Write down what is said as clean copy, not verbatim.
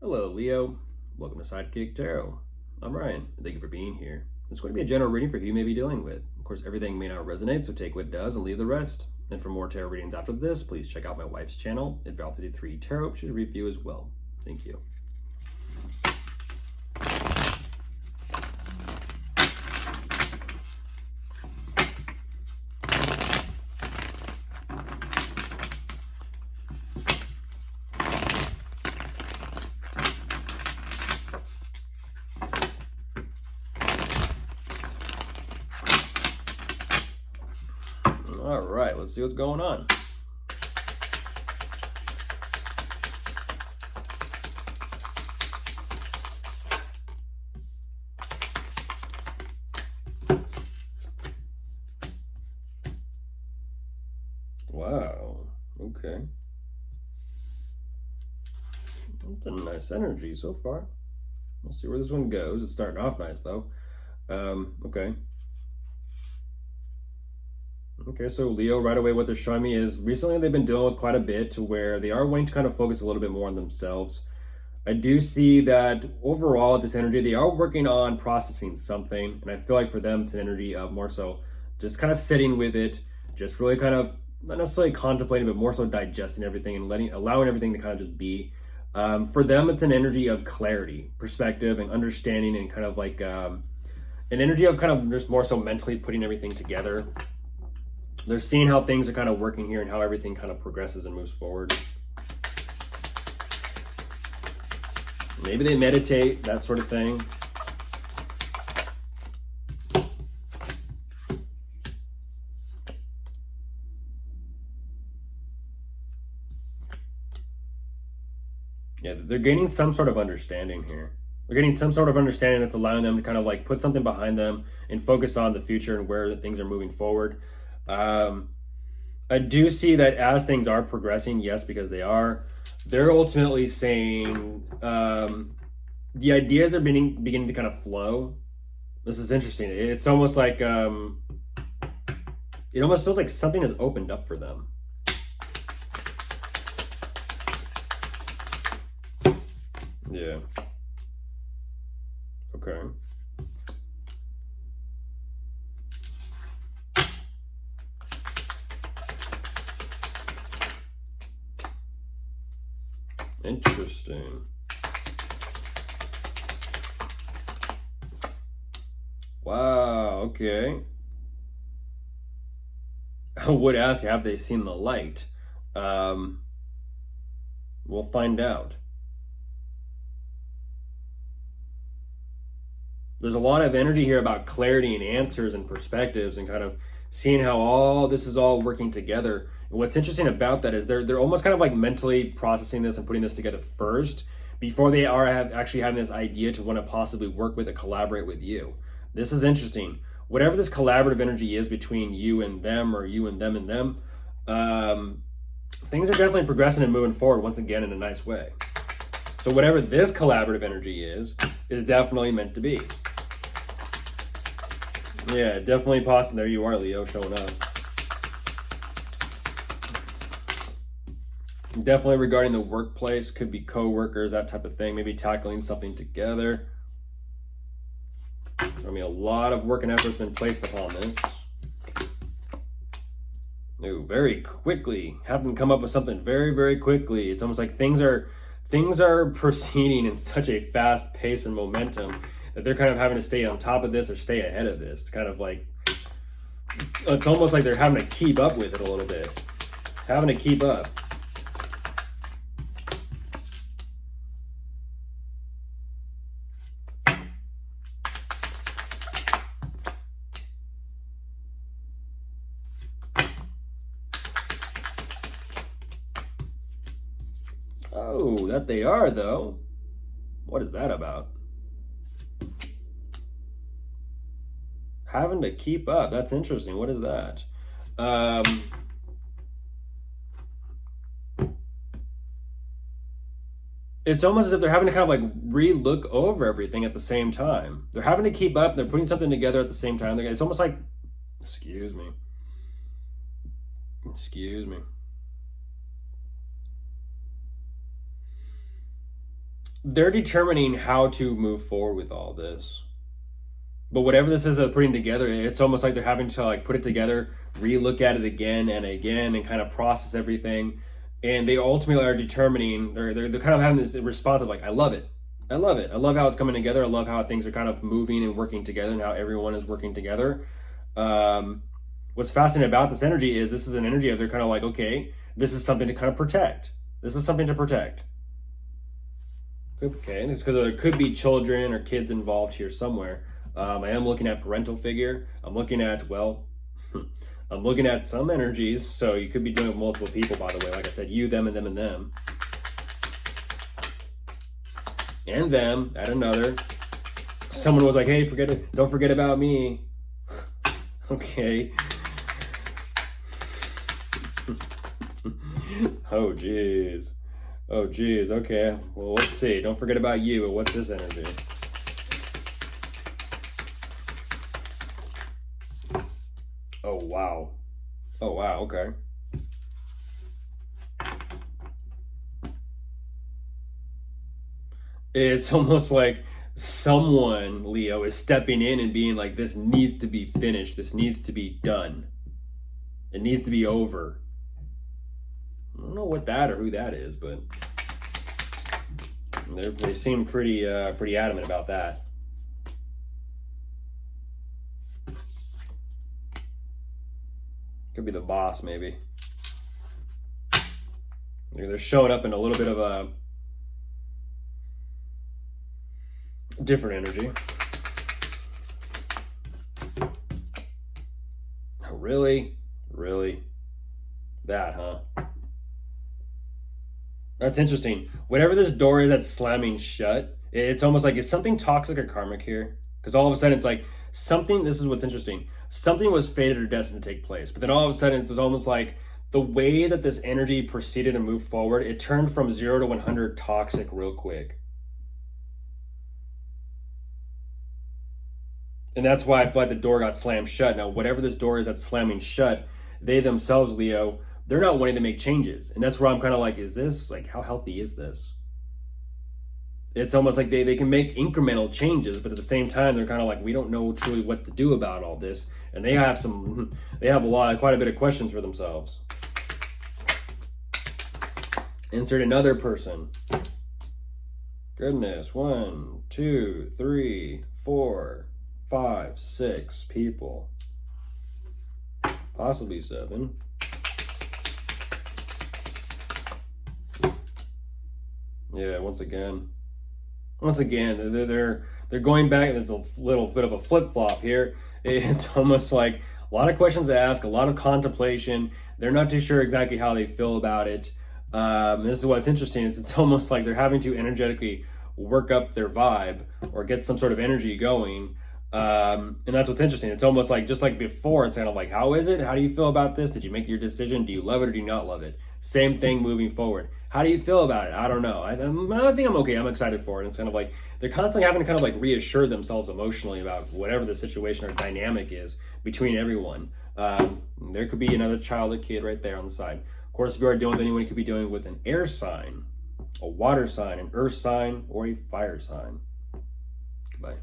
Hello, Leo. Welcome to Sidekick Tarot. I'm Ryan. Thank you for being here. This is going to be a general reading for who you may be dealing with. Of course, everything may not resonate, so take what does and leave the rest. And for more tarot readings after this, please check out my wife's channel at Val33 Tarot. She'll review as well. Thank you. All right, let's see what's going on. Wow, okay. That's a nice energy so far. We'll see where this one goes. It's starting off nice though. Okay. Okay, so Leo, right away, what they're showing me is recently they've been dealing with quite a bit to where they are wanting to kind of focus a little bit more on themselves. I do see that overall, this energy, they are working on processing something. And I feel like for them, it's an energy of more so just kind of sitting with it, just really kind of not necessarily contemplating, but more so digesting everything and allowing everything to kind of just be. For them, it's an energy of clarity, perspective, and understanding, and kind of like an energy of kind of just more so mentally putting everything together. They're seeing how things are kind of working here and how everything kind of progresses and moves forward. Maybe they meditate, that sort of thing. Yeah, they're gaining some sort of understanding here. They're getting some sort of understanding that's allowing them to kind of like put something behind them and focus on the future and where things are moving forward. I do see that as things are progressing, yes, because they're ultimately saying the ideas are beginning to kind of flow. This is interesting. It's almost like it almost feels like something has opened up for them. Yeah. Okay. Interesting. Wow, okay. I would ask, have they seen the light? We'll find out. There's a lot of energy here about clarity and answers and perspectives and kind of seeing how all this is all working together. And what's interesting about that is they're almost kind of like mentally processing this and putting this together first before they are actually having this idea to want to possibly work with and collaborate with you. This is interesting. Whatever this collaborative energy is between you and them, or you and them, things are definitely progressing and moving forward once again in a nice way. So whatever this collaborative energy is definitely meant to be. Yeah, definitely possible. There you are, Leo, showing up. Definitely regarding the workplace, could be co-workers, that type of thing, maybe tackling something together. I mean, a lot of work and effort's been placed upon this. Ooh, very quickly, having to come up with something very, very quickly. It's almost like things are proceeding in such a fast pace and momentum that they're kind of having to stay on top of this or stay ahead of this. It's kind of like, it's almost like they're having to keep up with it a little bit. Having to keep up. Oh, that they are, though. What is that about? Having to keep up. That's interesting. What is that? It's almost as if they're having to kind of like re-look over everything at the same time. They're having to keep up. They're putting something together at the same time. It's almost like, excuse me. they're determining how to move forward with all this. But whatever this is of putting together, it's almost like they're having to like put it together, relook at it again and again, and kind of process everything. And they ultimately are determining. They're kind of having this response of like, I love it, I love it, I love how it's coming together. I love how things are kind of moving and working together, and how everyone is working together. What's fascinating about this energy is this is an energy of they're kind of like, okay, this is something to kind of protect. This is something to protect. Okay, and it's because there could be children or kids involved here somewhere. I am looking at parental figure. I'm looking at, well, I'm looking at some energies. So you could be dealing with multiple people, by the way. Like I said, you, them, and them, and them. And them at another. Someone was like, hey, don't forget about me. Okay. Oh, jeez. Oh, geez. Okay. Well, let's see. Don't forget about you. What's this energy? Oh, wow. Oh, wow. Okay. It's almost like someone, Leo, is stepping in and being like, this needs to be finished. This needs to be done. It needs to be over. I don't know what that or who that is, but they seem pretty adamant about that. Could be the boss, maybe. They're showing up in a little bit of a different energy. Really? Really? That, huh? That's interesting. Whatever this door is that's slamming shut, it's almost like, is something toxic or karmic here? Because all of a sudden it's like something, this is what's interesting. Something was fated or destined to take place. But then all of a sudden it's almost like the way that this energy proceeded and moved forward, it turned from 0 to 100 toxic real quick. And that's why I feel like the door got slammed shut. Now, whatever this door is that's slamming shut, they themselves, Leo, they're not wanting to make changes. And that's where I'm kind of like, is this, like, how healthy is this? It's almost like they can make incremental changes, but at the same time, they're kind of like, we don't know truly what to do about all this. And they have quite a bit of questions for themselves. Insert another person. Goodness, 1, 2, 3, 4, 5, 6 people. Possibly 7. Yeah, once again, they're going back. There's a little bit of a flip-flop here. It's almost like a lot of questions to ask, a lot of contemplation. They're not too sure exactly how they feel about it. This is what's interesting. It's almost like they're having to energetically work up their vibe or get some sort of energy going. And that's what's interesting. It's almost like, just like before, it's kind of like, how is it? How do you feel about this? Did you make your decision? Do you love it or do you not love it? Same thing moving forward. How do you feel about it? I don't know. I think I'm okay. I'm excited for it. And it's kind of like they're constantly having to kind of like reassure themselves emotionally about whatever the situation or dynamic is between everyone. There could be another child or kid right there on the side. Of course, if you are dealing with anyone, you could be dealing with an air sign, a water sign, an earth sign, or a fire sign. Goodbye.